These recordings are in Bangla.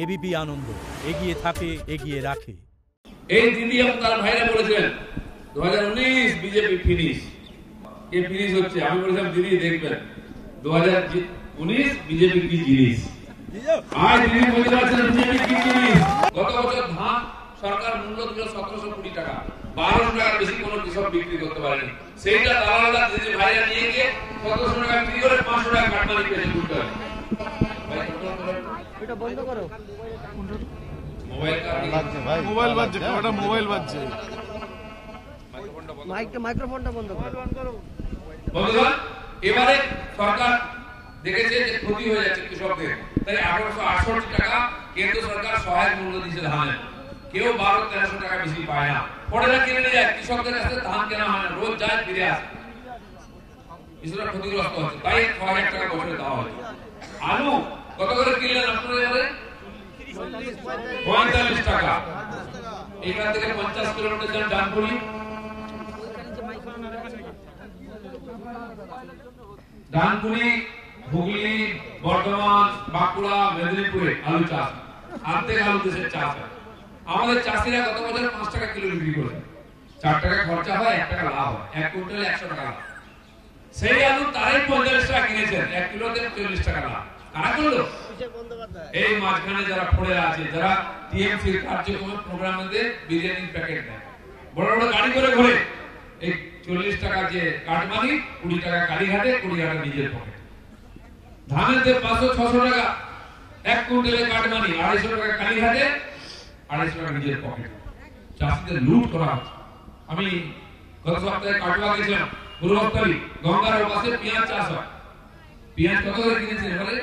এবিপি আনন্দ, এগিয়ে থাকে, এগিয়ে রাখে। এই দিদি এবং তার ভাইরা বলেছিলেন 2019 বিজেপি ফিনিশ, কে ফিনিশ হচ্ছে। আমি বলেছিলাম দিদি দেখবেন 2019 বিজেপি কি জিনিস। আজ দিদি বলতে পারছেন বিজেপি কি জিনিস। গত বছর ধান সরকার মূল্য দিল 1720 টাকা, 1200 টাকার বেশি কোনো কৃষক বিক্রি করতে পারেনি। সেইটা দালালরা দিদি ভাইরা নিয়ে গিয়ে 1700 টাকা বিক্রি করে 500 টাকা কাটমানি পেয়ে ঘুরতে হবে। এটা বন্ধ করো। মোবাইল বাজছে, কটা মোবাইল বাজছে। মাইক্রোফোনটা বন্ধ করো। বন্ধুগণ, এবারে সরকার দেখেছে যে ক্ষতি হয়ে যাচ্ছে কৃষকদের, তাই 1868 টাকা কেন্দ্র সরকার সহায়ক মূল্য দিয়েছে ধানের। কেউ 1200-1300 টাকা বেশি পায় না। পরেরা কিনে নিয়ে যায়, কৃষকদের কাছে ধান কেনা হয় না, রোজ যায় ফিরে আসে। কৃষকরা ক্ষতিগ্রস্ত হচ্ছে, তাই 6000 টাকা বছরে দেওয়া হচ্ছে। আলু কত করে কিনলেন আপনারা এবারে? 45 টাকা। এখান থেকে 50 কিলোমিটার যান ডানপুরি, ডানপুরি, হুগলি, বর্ধমান, বাঁকুড়া, মেদিনীপুরে আলু চাষ, অর্ধেক আলু দেশের চাষ হয়। আমাদের চাষিরা গত বছর 5 টাকা কিলো বিক্রি করেছে। 4 টাকা খরচা হয়, 1 টাকা লাভ হয়, 1 কুইন্টালে 100 টাকা লাভ। সেই আলু তারাই 45 টাকা কিনেছেন, 1 কিলোতে 40 টাকা লাভ। কারা করলো? এই মাঝখানে যারা পড়ে আছে, যারা টিএমসির কার্যক্রমের প্রোগ্রামে বিরিয়ানির প্যাকেট দেয়, বড় বড় গাড়ি করে ঘোরে। এই 40 টাকা যে কাটমানি, 20 টাকা কালীঘাটে, 20 টাকা নিজের পকেটে। ধানের যে 500-600 টাকা 1 কুইন্টালে কাটমানি, 250 টাকা কালীঘাটে, 250 টাকা নিজের পকেটে। চাষিদের লুট করা হচ্ছে। আমি গত সপ্তাহে কাটোয়া গেছিলাম, পূর্বস্থলী গঙ্গার পাশে পেঁয়াজ চাষ হয়। পেঁয়াজ কত করে কিনেছেন এবারে?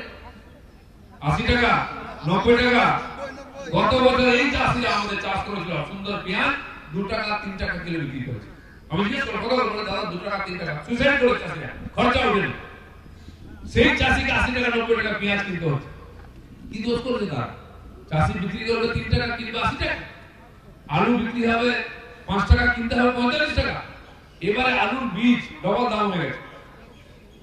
80 টাকা, 90 টাকা। গত বছর এই চাষিরা আমাদের চাষ করেছিল সুন্দর পেঁয়াজ 2 টাকা 3 টাকা কিলো বিক্রি করেছে। আমি জিজ্ঞেস করলাম কত করে? দাদা 2 টাকা 3 টাকা। সুইসাইড করে চাষিরা, খরচা ওঠেনি। সেই চাষিকে 80 টাকা 90 টাকা পেঁয়াজ কিনতে হচ্ছে। কি দোষ করেছে তারা? চাষি বিক্রি করবে 3 টাকা, কিনবে 80 টাকা। আলু বিক্রি হবে 5 টাকা, কিনতে হবে 45 টাকা। এবারে আলুর বীজ ডবল দাম হয়ে গেছে।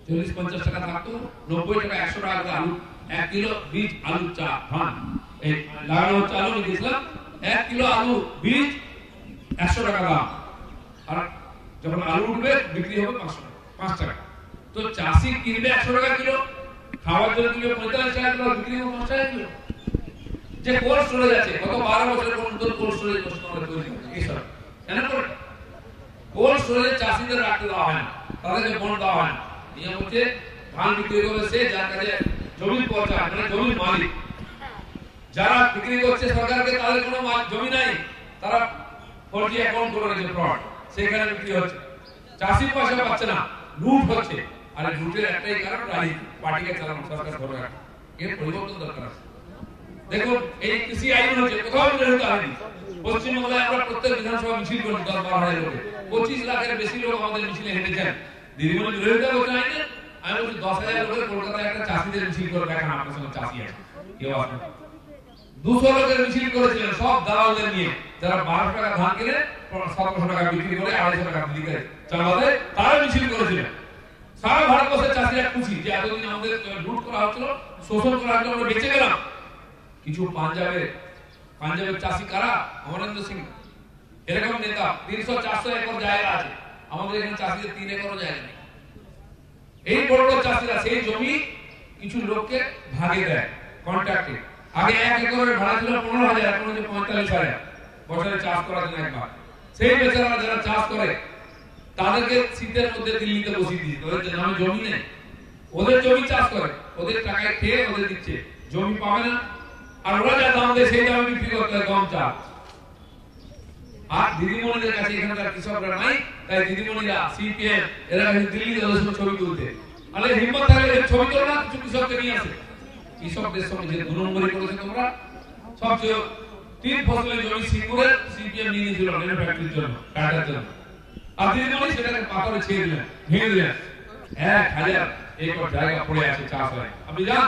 40-50 টাকা থাকতো, 90 টাকা 100 টাকা করে আলু 1 কিলো বীজ আলু চা ধান এই লাগানো হচ্ছে। আলু নিয়েছিলাম 1 কিলো আলু বীজ 100 টাকা দাম। আর যখন আলু উঠবে বিক্রি হবে 5 টাকা। তো চাষি কিনবে 100 টাকা কিলো, খাওয়ার জন্য কিনবে 45 টাকা কিলো, বিক্রি হবে 5 টাকা কিলো। যে কোল্ড স্টোরেজ আছে, গত 12 বছরের নতুন কোল্ড স্টোরেজ তৈরি করেছে কেন করে? কোল্ড স্টোরেজ চাষিদের রাখতে দেওয়া হয় না, তাদেরকে বন্ড দেওয়া হয় না। নিয়ম হচ্ছে ধান বিক্রি করবে সে যার কাছে জমি পৌঁছায়, মানে জমির মালিক। যারা বিক্রি করছে সরকারকে, তাদের কোনো জমি নাই, তারা ফর্জি অ্যাকাউন্ট করে রেখেছে, ফ্রড, সেখানে বিক্রি হচ্ছে। চাষি পয়সা পাচ্ছে না, লুট হচ্ছে। আর লুটের একটাই কারণ, রাজনীতি, পার্টিকে চালানো, সরকার ধরে রাখা। এর পরিবর্তন দরকার আছে। দেখুন, এই কৃষি আইন হচ্ছে, কোথাও বিরোধিতা হয়নি। পশ্চিমবঙ্গে আমরা প্রত্যেক বিধানসভা মিছিল করি 10-12 হাজার লোকে, 25 লাখের বেশি লোক আমাদের মিছিলে হেঁটেছেন। দিদিমণি বিরোধিতা করতে আইনে, আমি বলছি 10,000 লোকের কলকাতায় একটা চাষিদের মিছিল করে দেখান, আপনার সঙ্গে চাষি আছে কেউ আসবে। 200 লোকের মিছিল করেছিলেন, সব দালালদের নিয়ে, যারা 1200 টাকা ধান কিনে 1700 টাকা বিক্রি করে 250 টাকা বিক্রি করে চালাতে, তারা মিছিল করেছিলেন। সারা ভারতবর্ষের চাষিরা খুশি যে এতদিন আমাদের লুট করা হচ্ছিল, শোষণ করা হচ্ছিল, আমরা বেঁচে গেলাম। কিছু পাঞ্জাবের চাষি কারা? অমরেন্দ্র সিং এরকম নেতা, 300-400 একর জায়গা আছে। আমাদের এখানে চাষিদের 3 একরও জায়গা নেই। এই বড় বড় চাষিরা সেই জমি কিছু লোককে ভাগে দেয় কন্ট্রাক্টে। আগে 1 একরের ভাড়া ছিল 15,000, এখন হচ্ছে 45,000 বছরে চাষ করার জন্য একবার। সেই বেচারারা যারা চাষ করে, তাদেরকে শীতের মধ্যে দিল্লিতে বসিয়ে দিচ্ছে, ওদের নামে জমি নেই। ওদের জমি চাষ করে, ওদের টাকায় খেয়ে ওদের দিচ্ছে, জমি পাবে না। আর ওরা যা দাম দেয় সেই দামে বিক্রি করতে হয় গম চাল। আর দিদিমণিদের কাছে এখানকার কৃষকরা নাই, তাই দিদিমণিরা সিপিএম এরা দিল্লিতে ছবি তুলতে, আরে হিম্মত থাকলে ছবি তোলো না, কিছু কৃষককে নিয়ে আসে। কৃষকদের সঙ্গে যে 2 নম্বরই করেছে তোমরা, সবচেয়ে 3 ফসলের জমি সিঙ্গুরে সিপিএম নিয়ে নিয়েছিল রেল ফ্যাক্টরির জন্য, কাটার জন্য। আর দিদিমণি সেটাকে পাথরে ছেড়ে দিলেন, ভেঙে দিলেন। 1000 একর জায়গা পড়ে আছে, চাষ হয়। আপনি যান,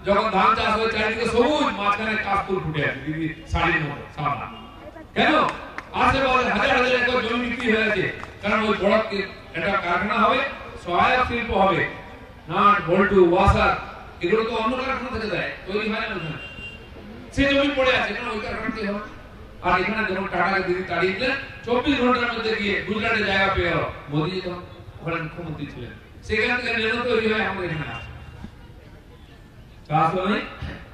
যখন ধান চাষ হয় চারিদিকে সবুজ, মাঝখানে কাশফুল ফুটে আছে, দিদি শাড়ির মতো সাদা। কেন? আশেপাশে হাজার হাজার একর জমি বিক্রি হয়ে গেছে। কারণ ওই বড় একটা কারখানা হবে, সহায়ক শিল্প হবে, নাট বল্টু ওয়াসার, এগুলো তো অন্য কারখানা থেকে দেয়, তৈরি হয় না ওখানে। সে জমি পড়ে আছে, এখানে ওই কারণটি হবে। আর এখানে যখন টাকা দিদি তাড়িয়ে দিলেন 24 ঘন্টার মধ্যে গিয়ে গুজরাটে জায়গা পেয়ে গেল। মোদী তো ওখানে মুখ্যমন্ত্রী ছিলেন, সেখান থেকে নেনো তৈরি হয়ে আমাদের এখানে আসে। চাষও নেই,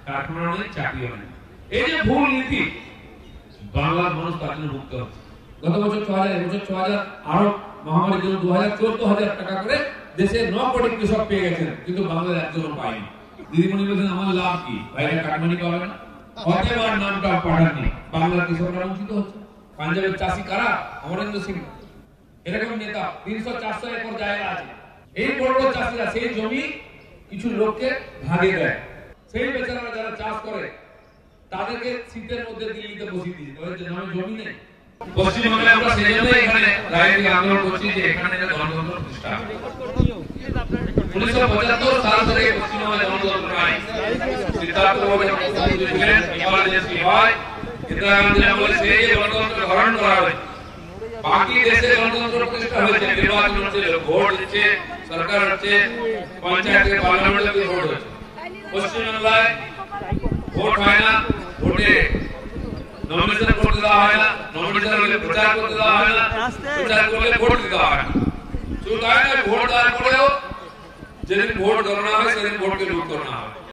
কারখানা নেই, চাকরিও নেই। এই যে ভুল নীতি, বাংলার মানুষ তার জন্য মুক্ত হচ্ছে। গত বছর 6000, এবছর 6000, আরো মহামারীর জন্য 2000-14,000 টাকা করে দেশে 9 কোটি কৃষক পেয়ে গেছেন, কিন্তু বাংলার একজনও পায়নি। দিদিমণি বলছেন আমার লাভ কি, বাইরে কাটমানি পাবে না, অতএব আর নামটা পাঠাননি। বাংলার কৃষকরা বঞ্চিত হচ্ছে। পাঞ্জাবের চাষি কারা? অমরেন্দ্র সিং, এরকম নেতা 300-400 একর জায়গা আছে। এই বড় বড় চাষিরা সেই জমি কিছু লোককে ভাগে দেয়, সেই বেচারারা যারা চাষ করে তাদেরকে শীতের মধ্যে দিল্লিতে বসিয়ে দিয়েছে, তাদের নামে জমি নেই। পশ্চিমবঙ্গে আমরা সেই জন্য এখানে রাজনীতি আন্দোলন করছি যে এখানে গণতন্ত্র প্রতিষ্ঠা। 1975 সাল থেকে পশ্চিমবঙ্গে গণতন্ত্র নাই। সিদ্ধার্থ ছিলেন, ইমার্জেন্সি হয়, ইন্দিরা গান্ধী আমলে সেই গণতন্ত্র গ্রহণ করা হয়েছে। বাকি দেশে গণতন্ত্র প্রতিষ্ঠা হয়েছে, নির্বাচন হচ্ছে, ভোট হচ্ছে, সরকার হচ্ছে, পঞ্চায়েত থেকে পার্লামেন্টে ভোট হচ্ছে। পশ্চিমবাংলায় ভোট হয় না, ভোটে নমিনেশন করতে দেওয়া হয় না, নমিনেশন হলে প্রচার করতে দেওয়া হয় না, প্রচার করলে ভোট দিতে হয় না। শুধু তাই নয়, ভোট দেওয়ার পরেও যেদিন ভোট গণনা হয় সেদিন ভোটকে লুট করা হয়।